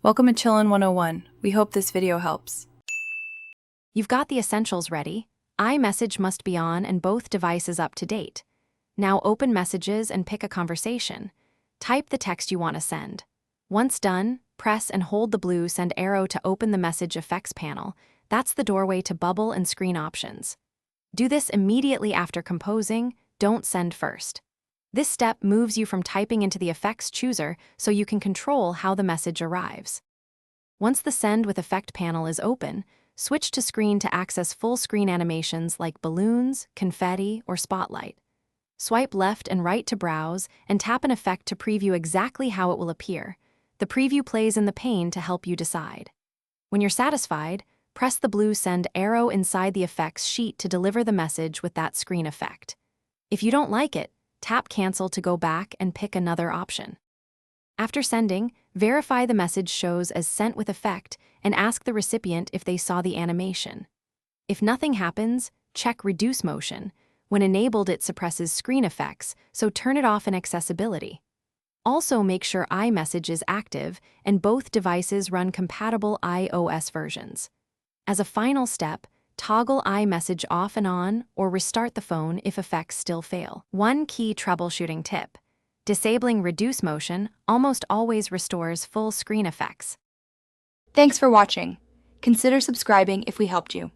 Welcome to Chillin' 101. We hope this video helps. You've got the essentials ready. iMessage must be on and both devices up to date. Now open Messages and pick a conversation. Type the text you want to send. Once done, press and hold the blue send arrow to open the message effects panel. That's the doorway to bubble and screen options. Do this immediately after composing, don't send first. This step moves you from typing into the effects chooser so you can control how the message arrives. Once the Send with Effect panel is open, switch to Screen to access full screen animations like balloons, confetti, or spotlight. Swipe left and right to browse and tap an effect to preview exactly how it will appear. The preview plays in the pane to help you decide. When you're satisfied, press the blue Send arrow inside the effects sheet to deliver the message with that screen effect. If you don't like it, tap Cancel to go back and pick another option. After sending, verify the message shows as sent with effect and ask the recipient if they saw the animation. If nothing happens, check Reduce Motion. When enabled, it suppresses screen effects, so turn it off in Accessibility. Also, make sure iMessage is active and both devices run compatible iOS versions. As a final step, toggle iMessage off and on or restart the phone if effects still fail. One key troubleshooting tip: disabling Reduce Motion almost always restores full screen effects. Thanks for watching. Consider subscribing if we helped you.